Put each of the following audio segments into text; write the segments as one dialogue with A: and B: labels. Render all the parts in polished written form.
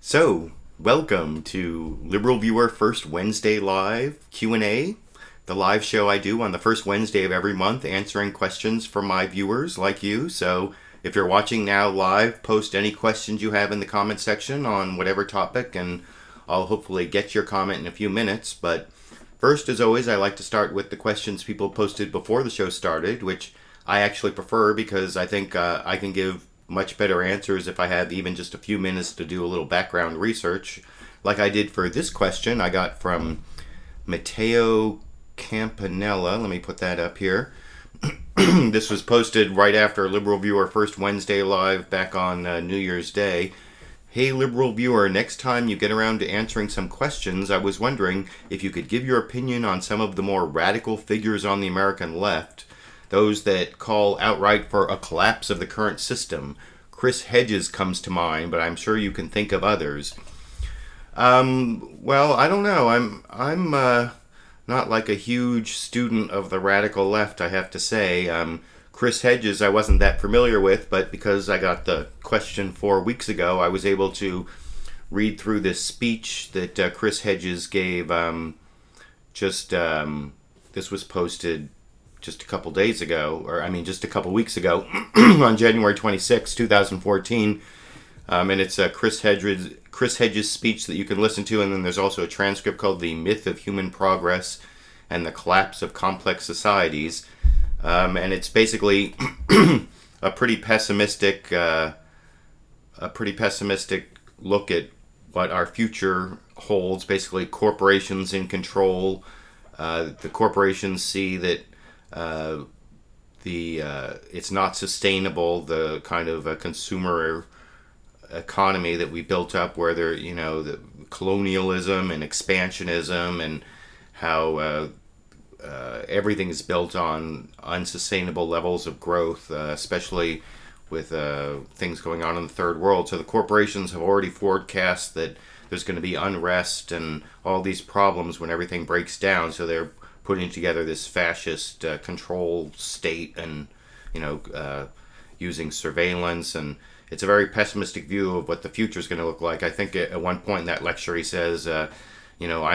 A: So, welcome to LiberalViewer First Wednesday Live Q&A, the live show I do on the first Wednesday of every month, answering questions from my viewers like you. So, if you're watching now live, post any questions you have in the comment section on whatever topic, and I'll hopefully get your comment in a few minutes. But first, as always, I like to start with the questions people posted before the show started, which I actually prefer because I think I can give much better answers if I have even just a few minutes to do a little background research, like I did for this question I got from Matteo Campanella. Let me put that up here. This was posted right after LiberalViewer First Wednesday Live back on New Year's Day. Hey LiberalViewer, next time you get around to answering some questions, I was wondering if you could give your opinion on some of the more radical figures on the American left, those that call outright for a collapse of the current system. Chris Hedges comes to mind, but I'm sure you can think of others. Well, I don't know. I'm not like a huge student of the radical left, I have to say. Chris Hedges I wasn't that familiar with, but because I got the question 4 weeks ago, I was able to read through this speech that Chris Hedges gave. This was posted just a couple days ago, just a couple weeks ago, on January 26, 2014. And it's a Chris Hedges speech that you can listen to, and then there's also a transcript called "The Myth of Human Progress and the Collapse of Complex Societies." And it's basically a pretty pessimistic look at what our future holds. Basically, corporations in control. The corporations see that it's not sustainable, the kind of consumer economy that we built up, where the colonialism and expansionism, and how everything is built on unsustainable levels of growth, especially with things going on in the third world. So the corporations have already forecast that there's going to be unrest and all these problems when everything breaks down. So they're putting together this fascist control state, and using surveillance, and it's a very pessimistic view of what the future is going to look like. I think at one point in that lecture he says, I'm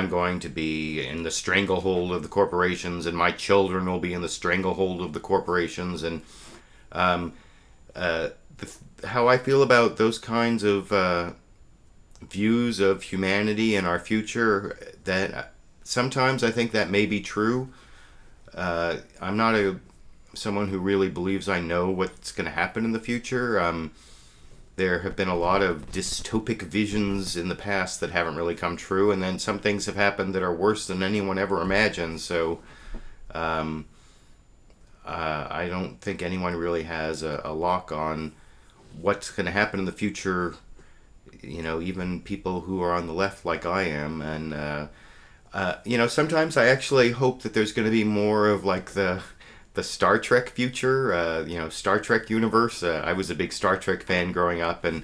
A: going to be in the stranglehold of the corporations, and my children will be in the stranglehold of the corporations. And how I feel about those kinds of views of humanity and our future, that sometimes I think that may be true. I'm not someone who really believes I know what's going to happen in the future. There have been a lot of dystopic visions in the past that haven't really come true, and then some things have happened that are worse than anyone ever imagined. So I don't think anyone really has a lock on what's going to happen in the future. Even people who are on the left like I am. And sometimes I actually hope that there's going to be more of like the Star Trek future, Star Trek universe. I was a big Star Trek fan growing up, and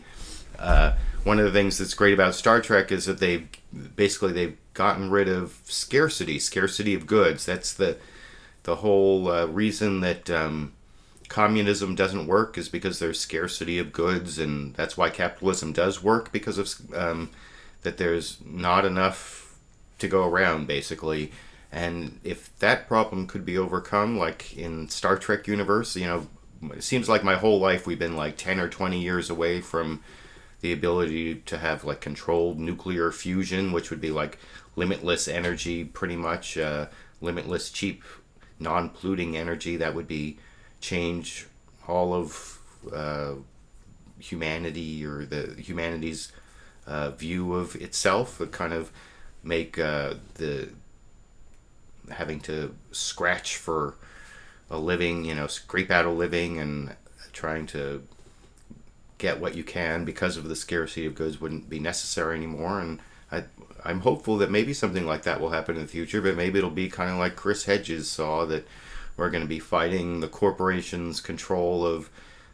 A: one of the things that's great about Star Trek is that they've gotten rid of scarcity of goods. That's the whole reason that communism doesn't work, is because there's scarcity of goods, and that's why capitalism does work, because of that there's not enough to go around, basically. And if that problem could be overcome, like in Star Trek universe, it seems like my whole life we've been like 10 or 20 years away from the ability to have like controlled nuclear fusion, which would be like limitless energy, pretty much, limitless, cheap, non-polluting energy that would be change all of humanity, or the humanity's view of itself. Would kind of make the having to scratch for a living, scrape out a living, and trying to get what you can because of the scarcity of goods wouldn't be necessary anymore. And I'm hopeful that maybe something like that will happen in the future, but maybe it'll be kind of like Chris Hedges saw, that we're going to be fighting the corporations' control of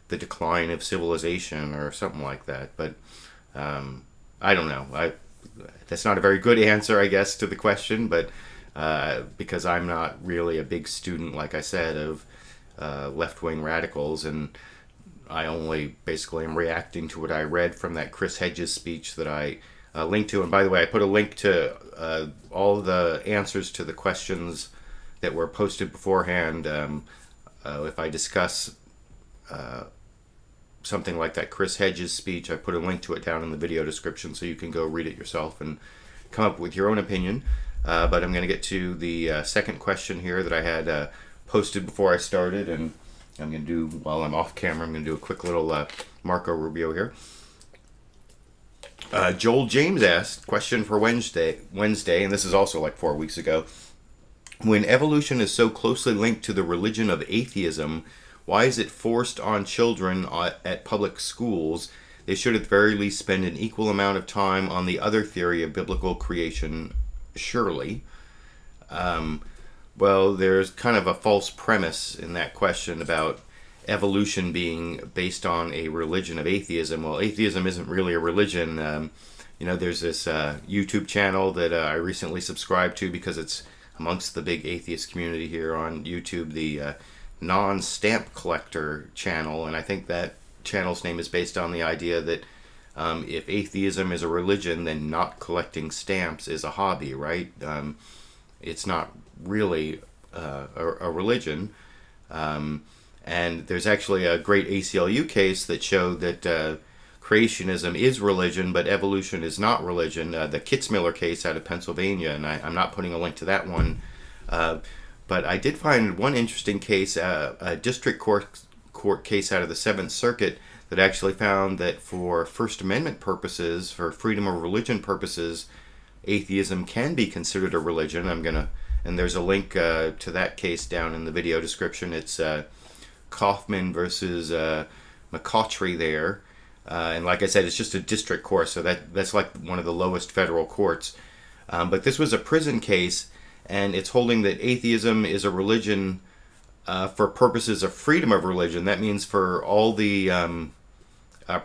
A: the decline of civilization or something like that. But I don't know. That's not a very good answer, I guess, to the question, but because I'm not really a big student, like I said, of left-wing radicals, and I only basically am reacting to what I read from that Chris Hedges speech that I linked to. And by the way, I put a link to all the answers to the questions that were posted beforehand. If I discuss something like that Chris Hedges speech, I put a link to it down in the video description so you can go read it yourself and come up with your own opinion. But I'm going to get to the second question here that I had posted before I started, and I'm going to do, while I'm off camera, I'm going to do a quick little Marco Rubio here. Joel James asked, question for Wednesday, and this is also like 4 weeks ago. When evolution is so closely linked to the religion of atheism, why is it forced on children at public schools? They should at the very least spend an equal amount of time on the other theory of biblical creation, surely. Well, there's kind of a false premise in that question about evolution being based on a religion of atheism. Well, atheism isn't really a religion. There's this YouTube channel that I recently subscribed to because it's amongst the big atheist community here on YouTube, the non-stamp collector channel, and I think that channel's name is based on the idea that if atheism is a religion, then not collecting stamps is a hobby, right? It's not really a religion. And there's actually a great ACLU case that showed that creationism is religion, but evolution is not religion. The Kitzmiller case out of Pennsylvania, and I'm not putting a link to that one. But I did find one interesting case, a district court case out of the Seventh Circuit that actually found that for First Amendment purposes, for freedom of religion purposes, atheism can be considered a religion. And there's a link to that case down in the video description. It's Kaufman versus McCautry there. And like I said, it's just a district court, so that's like one of the lowest federal courts. But this was a prison case, and it's holding that atheism is a religion for purposes of freedom of religion. That means for all the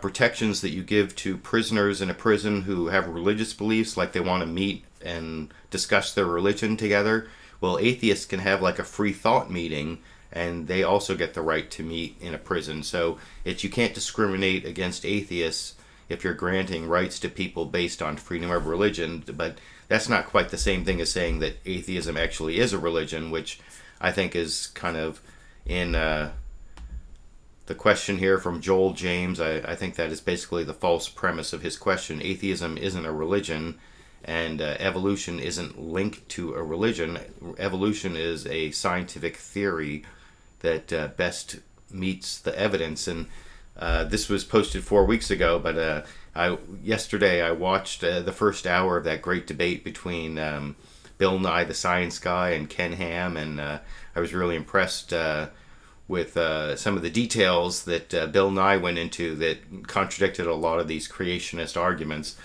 A: protections that you give to prisoners in a prison who have religious beliefs, like they want to meet and discuss their religion together. Well, atheists can have like a free thought meeting, and they also get the right to meet in a prison. So you can't discriminate against atheists if you're granting rights to people based on freedom of religion. But that's not quite the same thing as saying that atheism actually is a religion, which I think is kind of in the question here from Joel James. I think that is basically the false premise of his question. Atheism isn't a religion, and evolution isn't linked to a religion. Evolution is a scientific theory that best meets the evidence. And this was posted 4 weeks ago, but yesterday I watched the first hour of that great debate between Bill Nye the Science Guy and Ken Ham, and I was really impressed with some of the details that Bill Nye went into that contradicted a lot of these creationist arguments.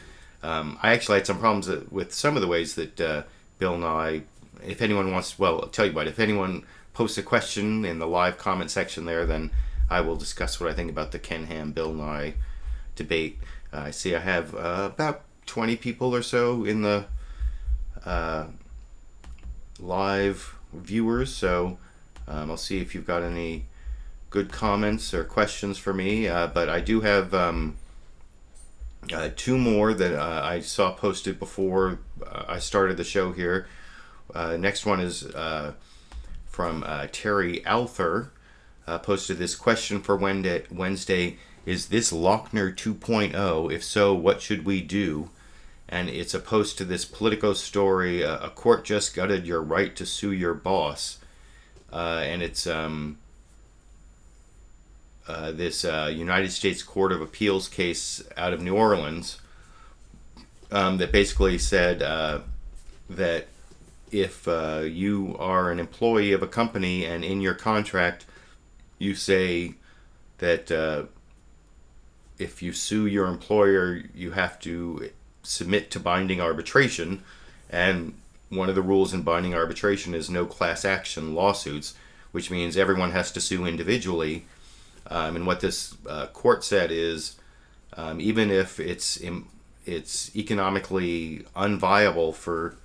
A: I actually had some problems with some of the ways that Bill Nye, if anyone wants, well, I'll tell you what, if anyone posts a question in the live comment section there, then I will discuss what I think about the Ken Ham Bill Nye debate. I see I have about 20 people or so in the live viewers, so I'll see if you've got any good comments or questions for me, but I do have two more that I saw posted before I started the show here. Next one is from Terry Alther. Posted this question for Wednesday. Is this Lochner 2.0? If so, what should we do? And it's a post to this Politico story. A court just gutted your right to sue your boss. And it's this United States Court of Appeals case out of New Orleans that basically said that if you are an employee of a company and in your contract you say that if you sue your employer you have to submit to binding arbitration, and one of the rules in binding arbitration is no class action lawsuits, which means everyone has to sue individually. And what this court said is even if it's economically unviable for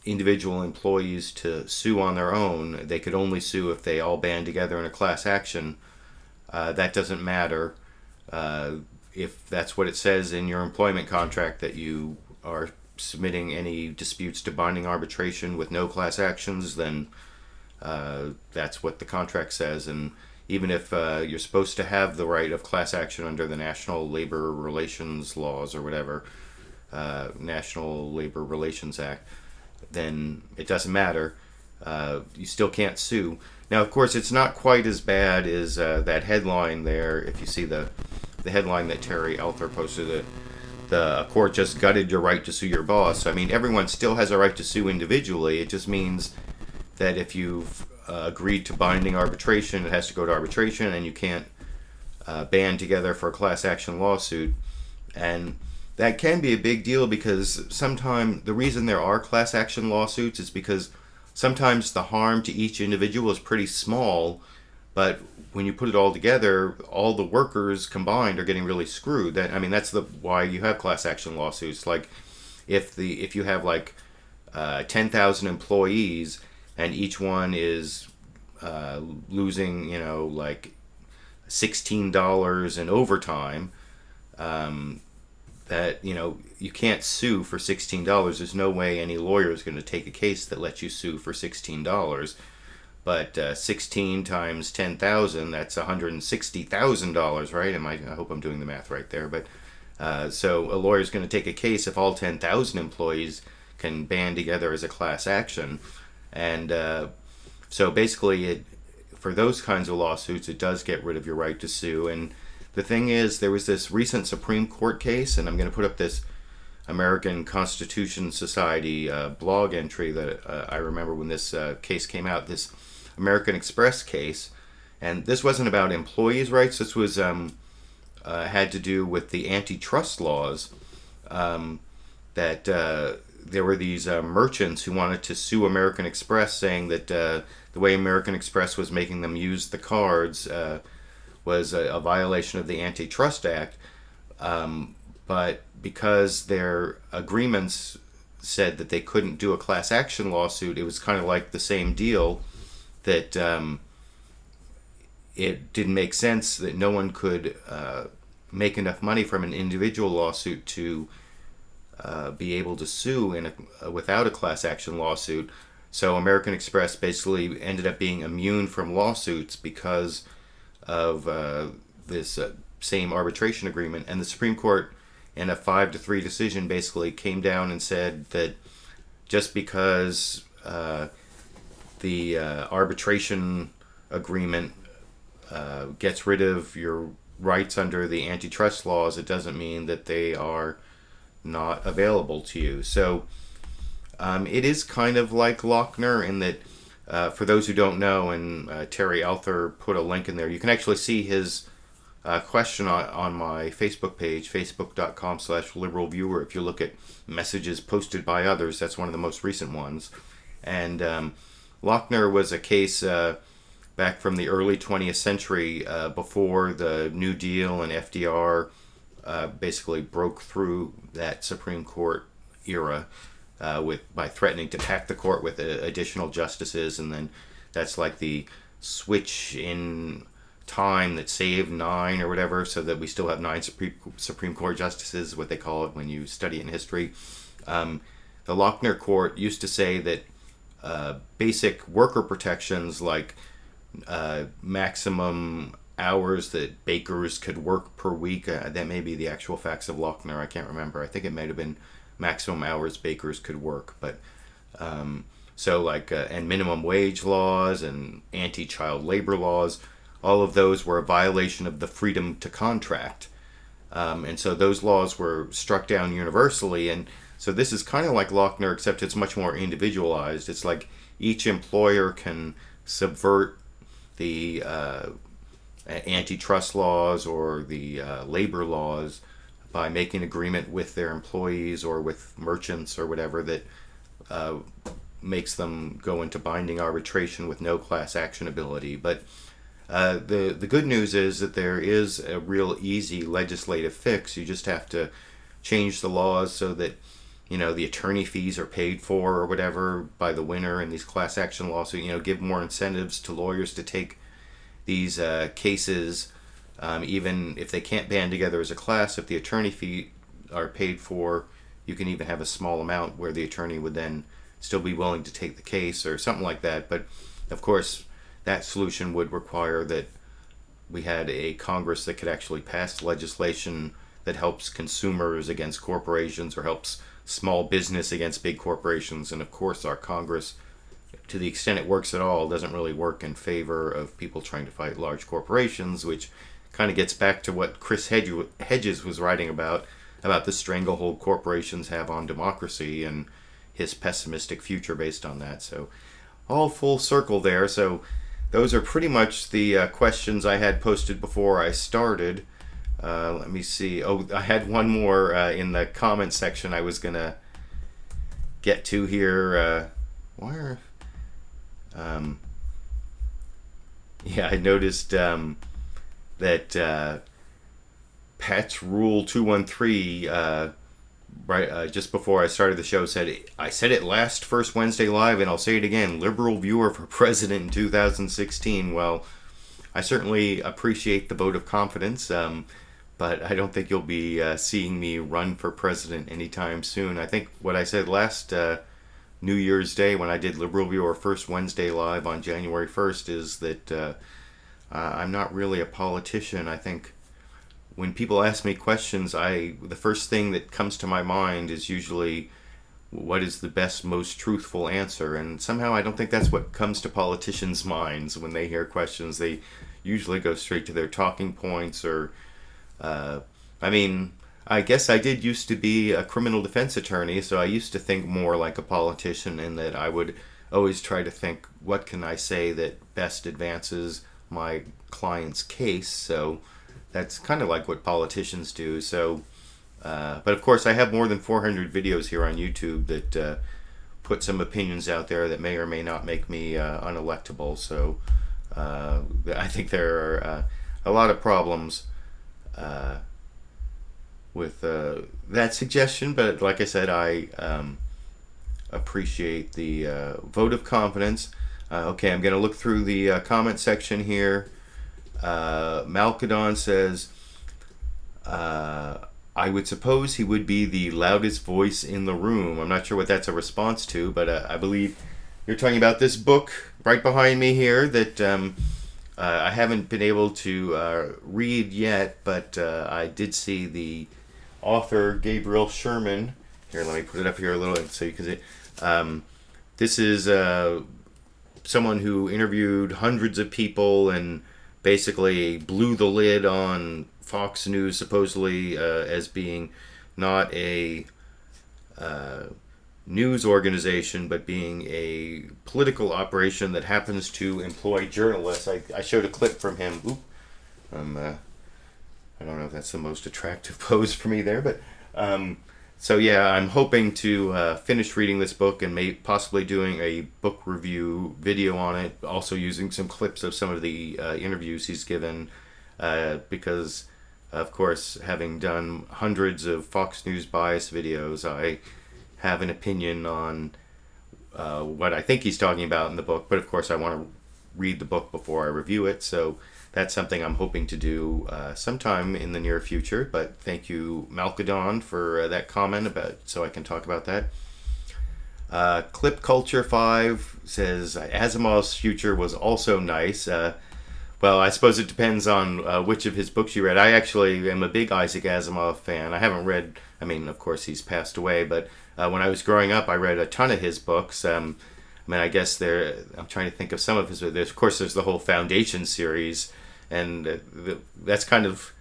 A: individual employees to sue on their own, they could only sue if they all band together in a class action That doesn't matter. If that's what it says in your employment contract, that you are submitting any disputes to binding arbitration with no class actions, then that's what the contract says. And even if you're supposed to have the right of class action under the National Labor Relations Laws or whatever, National Labor Relations Act, then it doesn't matter. You still can't sue. Now, of course, it's not quite as bad as that headline there. If you see the headline that Terry Elther posted, the court just gutted your right to sue your boss. I mean, everyone still has a right to sue individually. It just means that if you've agreed to binding arbitration, it has to go to arbitration, and you can't band together for a class action lawsuit. And that can be a big deal, because sometimes the reason there are class action lawsuits is because sometimes the harm to each individual is pretty small, but when you put it all together, all the workers combined are getting really screwed. That's why you have class action lawsuits. Like if you have like 10,000 employees and each one is losing, like $16 in overtime, that you can't sue for $16. There's no way any lawyer is going to take a case that lets you sue for $16. But 16 times 10,000, that's $160,000, right? I hope I'm doing the math right there. But so a lawyer is going to take a case if all 10,000 employees can band together as a class action. And so basically, for those kinds of lawsuits, it does get rid of your right to sue. And the thing is, there was this recent Supreme Court case, and I'm going to put up this American Constitution Society blog entry that I remember when this case came out, this American Express case. And this wasn't about employees' rights. This was had to do with the antitrust laws, that there were these merchants who wanted to sue American Express, saying that the way American Express was making them use the cards was a violation of the Antitrust Act. But because their agreements said that they couldn't do a class action lawsuit, it was kind of like the same deal, that it didn't make sense that no one could make enough money from an individual lawsuit to be able to sue without a class action lawsuit. So American Express basically ended up being immune from lawsuits because of this same arbitration agreement. And the Supreme Court, in a 5-3 decision, basically came down and said that just because the arbitration agreement gets rid of your rights under the antitrust laws, it doesn't mean that they are not available to you. So it is kind of like Lochner in that, for those who don't know, and Terry Elther put a link in there, you can actually see his question on my Facebook page, facebook.com/LiberalViewer. If you look at messages posted by others, that's one of the most recent ones. And Lochner was a case back from the early 20th century, before the New Deal and FDR basically broke through that Supreme Court era, by threatening to pack the court with additional justices, and then that's like the switch in time that saved 9 or whatever, so that we still have 9 Supreme Court justices, what they call it when you study in history. The Lochner court used to say that basic worker protections like maximum hours that bakers could work per week, that may be the actual facts of Lochner, I can't remember. I think it might have been maximum hours bakers could work, but so like and minimum wage laws and anti-child labor laws, all of those were a violation of the freedom to contract, and so those laws were struck down universally. And so this is kind of like Lochner, except it's much more individualized. It's like each employer can subvert the antitrust laws or the labor laws by making agreement with their employees or with merchants or whatever that makes them go into binding arbitration with no class action ability. But the good news is that there is a real easy legislative fix. You just have to change the laws so that the attorney fees are paid for or whatever by the winner in these class action lawsuits. Give more incentives to lawyers to take these cases Even if they can't band together as a class, if the attorney fee are paid for, you can even have a small amount where the attorney would then still be willing to take the case or something like that. But of course, that solution would require that we had a Congress that could actually pass legislation that helps consumers against corporations or helps small business against big corporations. And of course, our Congress, to the extent it works at all, doesn't really work in favor of people trying to fight large corporations, which kind of gets back to what Chris Hedges was writing about the stranglehold corporations have on democracy and his pessimistic future based on that. So all full circle there. So those are pretty much the questions I had posted before I started. Let me see. Oh, I had one more in the comment section I was going to get to here. Where? Yeah, I noticed that Pat's Rule 213, just before I started the show, said, I said it last first Wednesday live, and I'll say it again, LiberalViewer for president in 2016. Well, I certainly appreciate the vote of confidence, but I don't think you'll be seeing me run for president anytime soon. I think what I said last New Year's Day when I did LiberalViewer first Wednesday live on January 1st is that I'm not really a politician. I think when people ask me questions, the first thing that comes to my mind is usually what is the best, most truthful answer. And somehow I don't think that's what comes to politicians' minds when they hear questions. They usually go straight to their talking points or, I guess I did used to be a criminal defense attorney, so I used to think more like a politician in that I would always try to think, what can I say that best advances my client's case? So that's kind of like what politicians do. So, but of course, I have more than 400 videos here on YouTube that put some opinions out there that may or may not make me unelectable. So I think there are a lot of problems with that suggestion. But like I said, I appreciate the vote of confidence. Okay, I'm going to look through the comment section here. Malkadon says, I would suppose he would be the loudest voice in the room. I'm not sure what that's a response to, but I believe you're talking about this book right behind me here that I haven't been able to read yet, but I did see the author, Gabriel Sherman. Here, let me put it up here a little so you can see. This is someone who interviewed hundreds of people and basically blew the lid on Fox News, supposedly as being not a news organization, but being a political operation that happens to employ journalists. I showed a clip from him. Oop, I don't know if that's the most attractive pose for me there, but so yeah, I'm hoping to finish reading this book and possibly doing a book review video on it, also using some clips of some of the interviews he's given, because of course, having done hundreds of Fox News bias videos, I have an opinion on what I think he's talking about in the book, but of course I want to read the book before I review it, so that's something I'm hoping to do sometime in the near future. But thank you, Malkadon, for that comment so I can talk about that. Clip Culture 5 says Asimov's future was also nice. Well, I suppose it depends on which of his books you read. I actually am a big Isaac Asimov fan. I haven't read, of course he's passed away, but when I was growing up I read a ton of his books. I guess I'm trying to think of some of his. Of course, there's the whole Foundation series, and that's kind of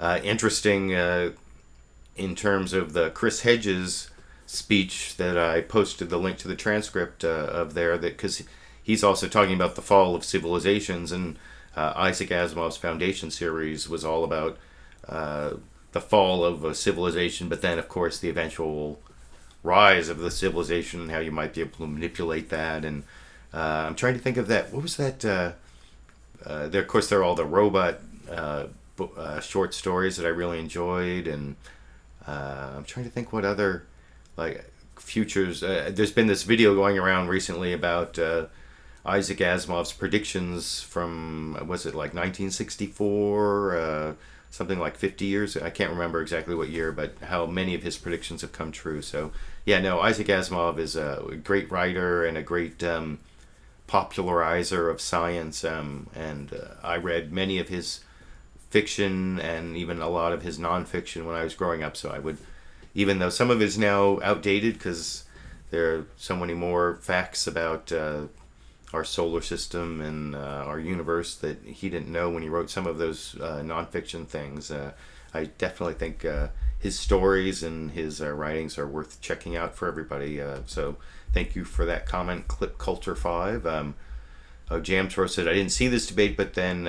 A: interesting in terms of the Chris Hedges speech that I posted the link to the transcript of there, because he's also talking about the fall of civilizations, and Isaac Asimov's Foundation series was all about the fall of a civilization, but then, of course, the eventual rise of the civilization and how you might be able to manipulate that. And I'm trying to think of that. What was that? There, of course, there are all the robot short stories that I really enjoyed, and I'm trying to think what other futures. There's been this video going around recently about Isaac Asimov's predictions from, was it like 1964, something like 50 years. I can't remember exactly what year, but how many of his predictions have come true. So yeah, no, Isaac Asimov is a great writer and a great popularizer of science, and I read many of his fiction and even a lot of his nonfiction when I was growing up. So I would, even though some of it is now outdated because there are so many more facts about our solar system and our universe that he didn't know when he wrote some of those nonfiction things. I definitely think his stories and his writings are worth checking out for everybody. So thank you for that comment, Clip Culture 5. Jamsro said, I didn't see this debate, but then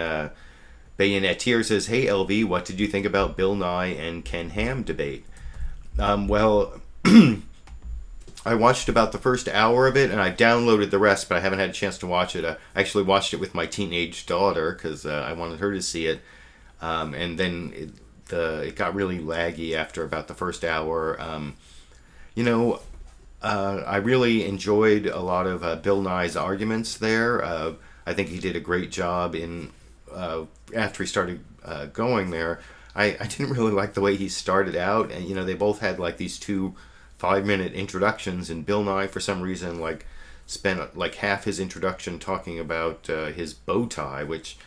A: Bayoneteer says, hey LV, what did you think about Bill Nye and Ken Ham debate? Well, I watched about the first hour of it, and I downloaded the rest, but I haven't had a chance to watch it. I actually watched it with my teenage daughter because I wanted her to see it, and then it got really laggy after about the first hour. I really enjoyed a lot of Bill Nye's arguments there. I think he did a great job in after he started going there. I didn't really like the way he started out, and they both had like these 2 5-minute introductions, and Bill Nye for some reason spent like half his introduction talking about his bow tie, which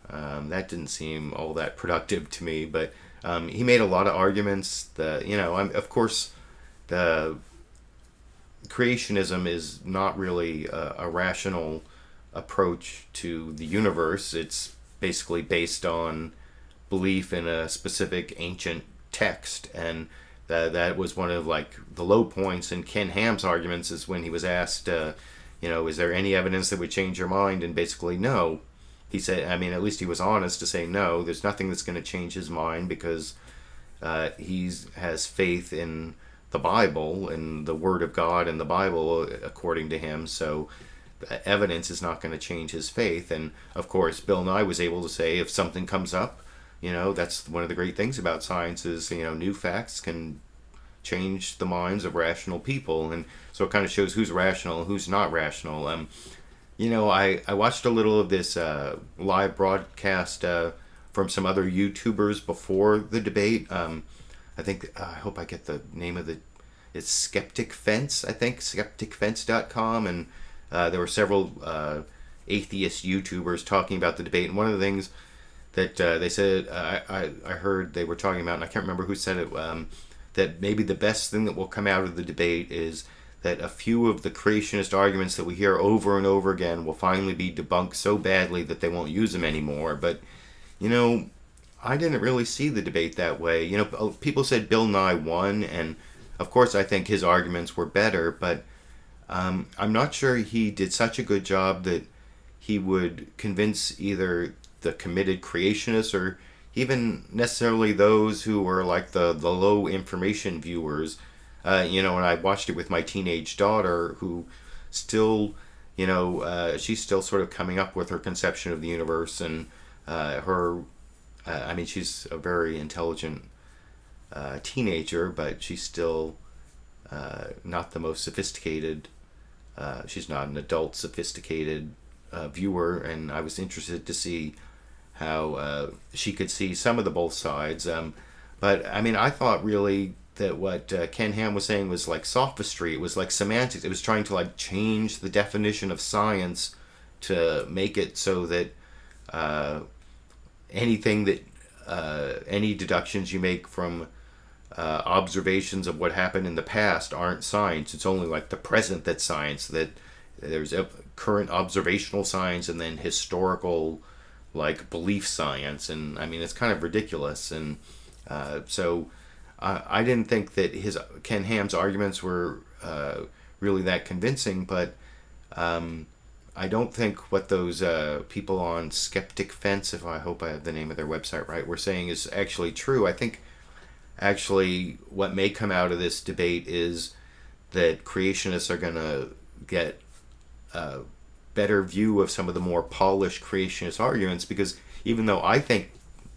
A: that didn't seem all that productive to me. But he made a lot of arguments that of course the creationism is not really a rational approach to the universe. It's basically based on belief in a specific ancient text, and that was one of like the low points in Ken Ham's arguments, is when he was asked, is there any evidence that would change your mind? And basically, no. He said, at least he was honest to say no. There's nothing that's going to change his mind because he has faith in the Bible and the Word of God and the Bible, according to him. So evidence is not going to change his faith. And of course, Bill Nye was able to say if something comes up, that's one of the great things about science is, new facts can change the minds of rational people. And so it kind of shows who's rational and who's not rational. I watched a little of this live broadcast from some other YouTubers before the debate. I think, I hope I get the name of it's Skeptic Fence, I think, skepticfence.com. And there were several atheist YouTubers talking about the debate. And one of the things that they said, I heard they were talking about, and I can't remember who said it, that maybe the best thing that will come out of the debate is that a few of the creationist arguments that we hear over and over again will finally be debunked so badly that they won't use them anymore. But, I didn't really see the debate that way. People said Bill Nye won, and of course I think his arguments were better, but I'm not sure he did such a good job that he would convince either the committed creationists or even necessarily those who were like the low information viewers. And I watched it with my teenage daughter who still, she's still sort of coming up with her conception of the universe, and she's a very intelligent teenager, but she's still not the most sophisticated. She's not an adult sophisticated viewer, and I was interested to see how she could see some of the both sides. But I thought really that what Ken Ham was saying was like sophistry. It was like semantics. It was trying to like change the definition of science to make it so that anything that any deductions you make from observations of what happened in the past aren't science. It's only like the present that's science. That there's a current observational science and then historical like belief science, and it's kind of ridiculous. And so I didn't think that Ken Ham's arguments were really that convincing, but I don't think what those people on Skeptic Fence, if I hope I have the name of their website right, were saying is actually true. I think actually what may come out of this debate is that creationists are going to get a better view of some of the more polished creationist arguments, because even though I think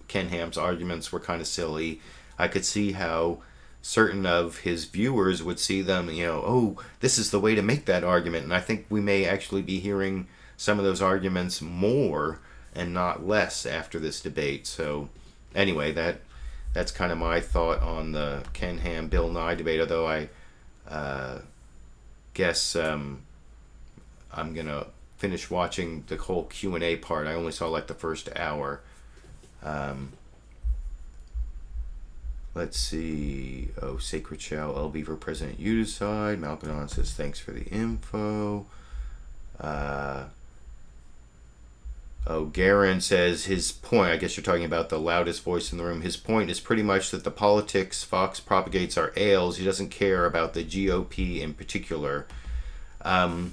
A: Ken Ham's arguments were kind of silly, I could see how certain of his viewers would see them, oh, this is the way to make that argument. And I think we may actually be hearing some of those arguments more and not less after this debate. So anyway, that's kind of my thought on the Ken Ham Bill Nye debate. Although I guess I'm gonna finish watching the whole Q&A part. I only saw like the first hour. Let's see. Oh, Sacred Shell, LV President, you decide. Malcolm says thanks for the info. Garen says his point, I guess you're talking about the loudest voice in the room. His point is pretty much that the politics Fox propagates are ailes. He doesn't care about the GOP in particular. I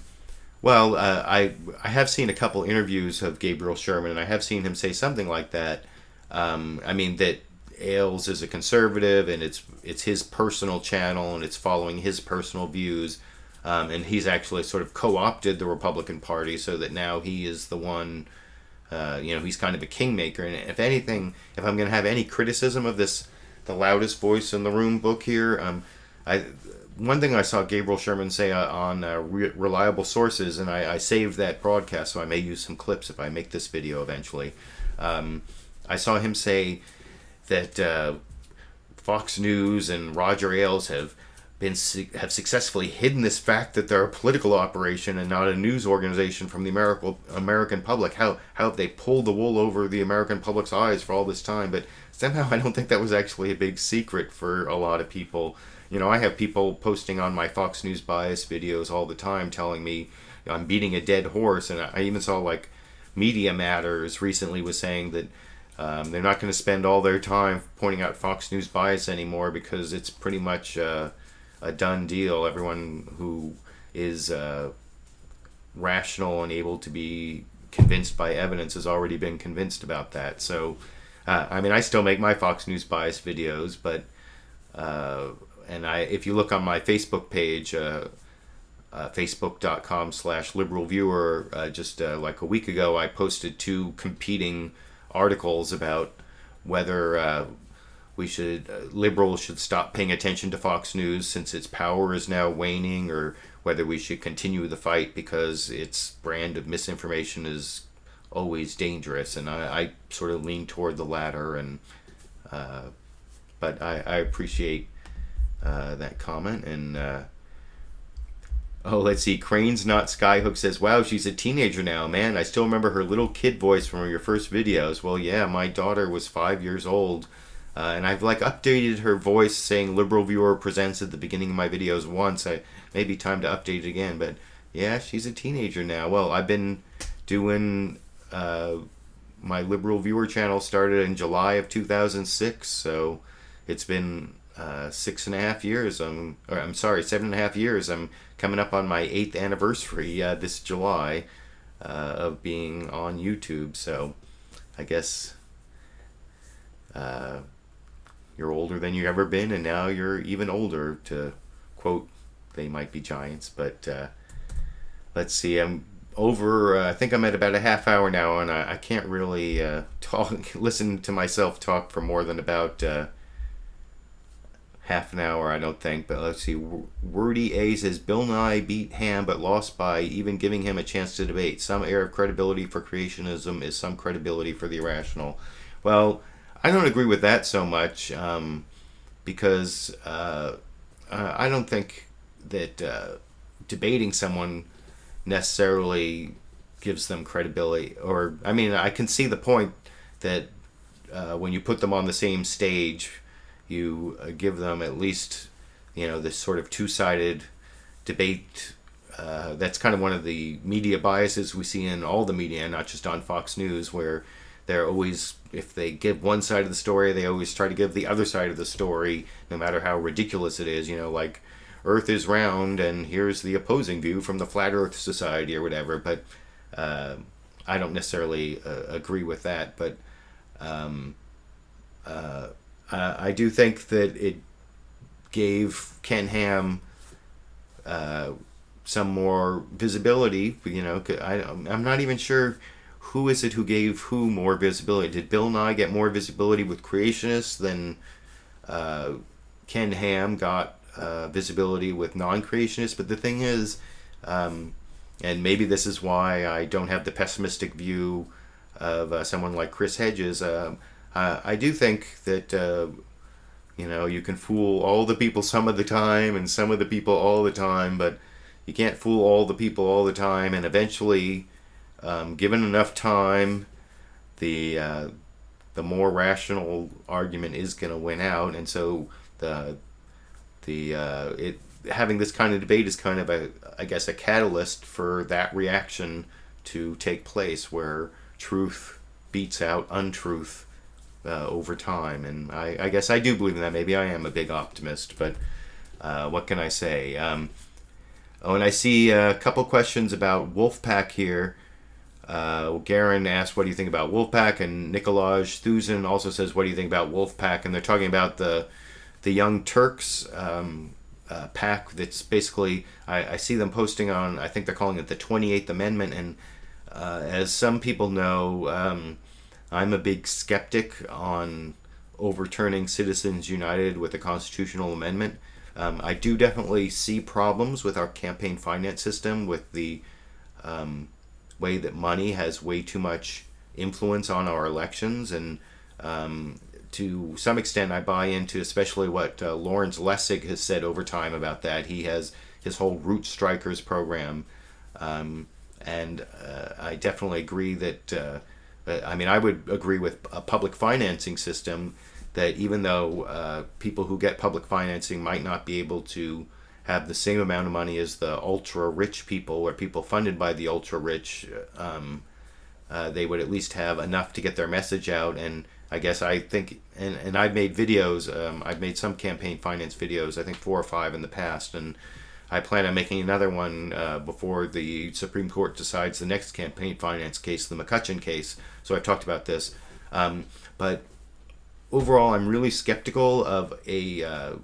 A: have seen a couple interviews of Gabriel Sherman, and I have seen him say something like that. That Ailes is a conservative, and it's his personal channel, and it's following his personal views, and he's actually sort of co-opted the Republican Party so that now he is the one. He's kind of a kingmaker, and if anything, if I'm going to have any criticism of this, the loudest voice in the room book here, one thing I saw Gabriel Sherman say on reliable sources, and I saved that broadcast, so I may use some clips if I make this video eventually. I saw him say that Fox News and Roger Ailes have successfully hidden this fact that they're a political operation and not a news organization from the American public. How have they pulled the wool over the American public's eyes for all this time? But somehow I don't think that was actually a big secret for a lot of people. I have people posting on my Fox News bias videos all the time telling me I'm beating a dead horse, and I even saw like Media Matters recently was saying that they're not going to spend all their time pointing out Fox News bias anymore because it's pretty much a done deal. Everyone who is rational and able to be convinced by evidence has already been convinced about that. So, I still make my Fox News bias videos, but if you look on my Facebook page, facebook.com/LiberalViewer, just like a week ago, I posted 2 competing articles about whether liberals should stop paying attention to Fox News since its power is now waning, or whether we should continue the fight because its brand of misinformation is always dangerous. And I sort of lean toward the latter, and but I appreciate that comment. And let's see. Cranes Not Skyhook says, wow, she's a teenager now. Man, I still remember her little kid voice from your first videos. Well, yeah, my daughter was 5 years old. And I've updated her voice saying Liberal Viewer presents at the beginning of my videos once. Maybe time to update it again. But yeah, she's a teenager now. Well, I've been doing my Liberal Viewer channel started in July of 2006. So it's been 6.5 years. 7.5 years. I'm coming up on my 8th anniversary this July of being on YouTube. So I guess you're older than you've ever been, and now you're even older, to quote They Might Be Giants. But let's see, I think I'm at about a half hour now, and I can't really listen to myself talk for more than about half an hour, I don't think. But let's see, Wordy A says, Bill Nye beat Ham but lost by even giving him a chance to debate. Some air of credibility for creationism is some credibility for the irrational. Well, I don't agree with that so much, because I don't think that debating someone necessarily gives them credibility. I can see the point that when you put them on the same stage, you give them at least, this sort of two-sided debate. That's kind of one of the media biases we see in all the media, not just on Fox News, where they're always, if they give one side of the story, they always try to give the other side of the story, no matter how ridiculous it is. Like Earth is round, and here's the opposing view from the Flat Earth Society or whatever. But I don't necessarily agree with that. But I do think that it gave Ken Ham some more visibility. I'm not even sure who is it who gave who more visibility. Did Bill Nye get more visibility with creationists than Ken Ham got visibility with non-creationists? But the thing is, and maybe this is why I don't have the pessimistic view of someone like Chris Hedges. I do think that you can fool all the people some of the time and some of the people all the time, but you can't fool all the people all the time. And eventually, given enough time, the uh, the more rational argument is going to win out. And so the it having this kind of debate is kind of I guess a catalyst for that reaction to take place, where truth beats out untruth over time. And I guess I do believe in that. Maybe I am a big optimist, but what can I say? Oh, and I see a couple questions about Wolfpack here. Garen asked, "What do you think about Wolfpack?" And Nikolaj Thuzen also says, "What do you think about Wolfpack?" And they're talking about the Young Turks pack. That's basically I see them posting on. I think they're calling it the 28th Amendment. And as some people know, I'm a big skeptic on overturning Citizens United with a constitutional amendment. I do definitely see problems with our campaign finance system, with the way that money has way too much influence on our elections. And to some extent, I buy into especially what Lawrence Lessig has said over time about that. He has his whole Root Strikers program. And I definitely agree that, I would agree with a public financing system that even though people who get public financing might not be able to have the same amount of money as the ultra rich people or people funded by the ultra rich, they would at least have enough to get their message out. And I guess I think, and I've made videos, I've made some campaign finance videos, I think 4 or 5 in the past, and I plan on making another one before the Supreme Court decides the next campaign finance case, the McCutcheon case. So I've talked about this. But overall, I'm really skeptical of a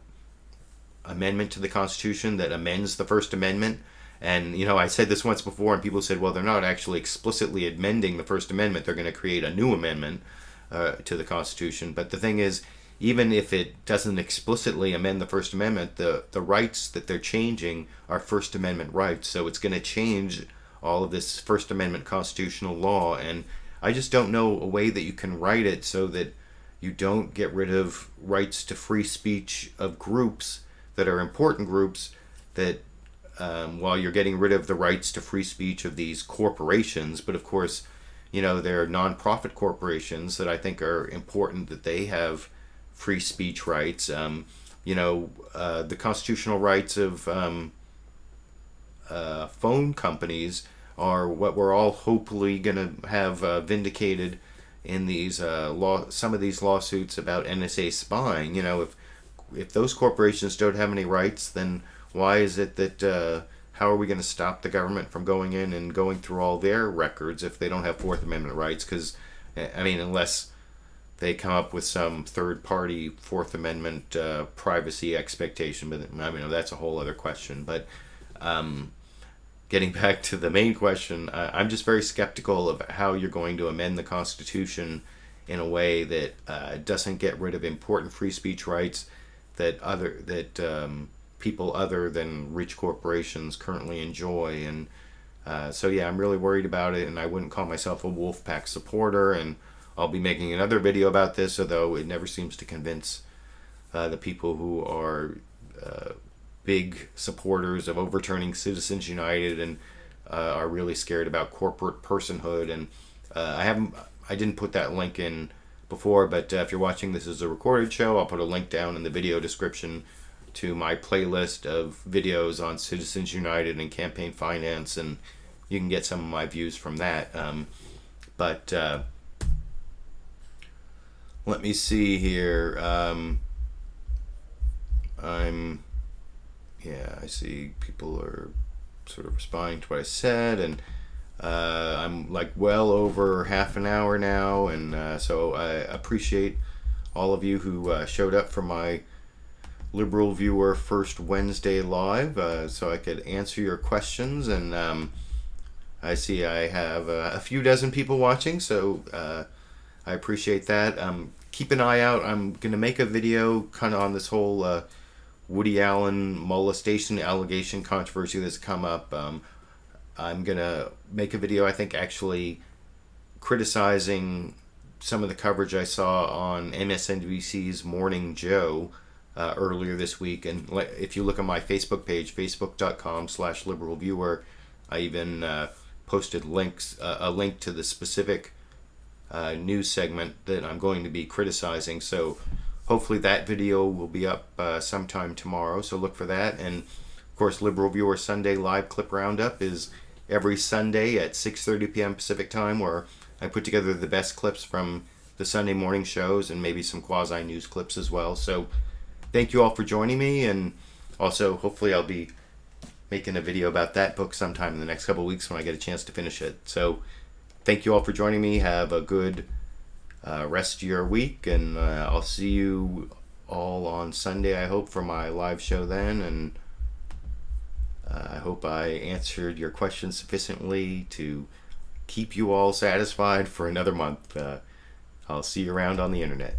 A: amendment to the Constitution that amends the First Amendment. And, I said this once before, and people said, well, they're not actually explicitly amending the First Amendment. They're going to create a new amendment to the Constitution. But the thing is, even if it doesn't explicitly amend the First Amendment, the rights that they're changing are First Amendment rights. So it's going to change all of this First Amendment constitutional law. And I just don't know a way that you can write it so that you don't get rid of rights to free speech of groups that are important groups, that while you're getting rid of the rights to free speech of these corporations. But of course, there are nonprofit corporations that I think are important, that they have free speech rights. The constitutional rights of phone companies are what we're all hopefully going to have vindicated in these some of these lawsuits about NSA spying. If those corporations don't have any rights, then why is it that how are we going to stop the government from going in and going through all their records if they don't have Fourth Amendment rights? Because unless they come up with some third-party Fourth Amendment privacy expectation, but that's a whole other question. But getting back to the main question, I'm just very skeptical of how you're going to amend the Constitution in a way that doesn't get rid of important free speech rights that people other than rich corporations currently enjoy. And so yeah, I'm really worried about it, and I wouldn't call myself a Wolfpack supporter. And I'll be making another video about this, although it never seems to convince the people who are big supporters of overturning Citizens United and are really scared about corporate personhood. And I didn't put that link in before, but if you're watching this as a recorded show, I'll put a link down in the video description to my playlist of videos on Citizens United and campaign finance, and you can get some of my views from that. But let me see here. I see people are sort of responding to what I said, and I'm like well over half an hour now, and so I appreciate all of you who showed up for my LiberalViewer First Wednesday Live, so I could answer your questions. And I see I have a few dozen people watching, so I appreciate that. Keep an eye out. I'm going to make a video kind of on this whole Woody Allen molestation allegation controversy that's come up. I'm going to make a video, I think, actually criticizing some of the coverage I saw on MSNBC's Morning Joe earlier this week. And if you look on my Facebook page, facebook.com/LiberalViewer, I even posted a link to the specific news segment that I'm going to be criticizing. So hopefully that video will be up sometime tomorrow. So look for that. And of course, Liberal Viewer Sunday Live Clip Roundup is every Sunday at 6:30 p.m. Pacific Time, where I put together the best clips from the Sunday morning shows and maybe some quasi-news clips as well. So thank you all for joining me, and also hopefully I'll be making a video about that book sometime in the next couple of weeks when I get a chance to finish it. So thank you all for joining me. Have a good rest of your week, and I'll see you all on Sunday, I hope, for my live show then. And I hope I answered your questions sufficiently to keep you all satisfied for another month. I'll see you around on the internet.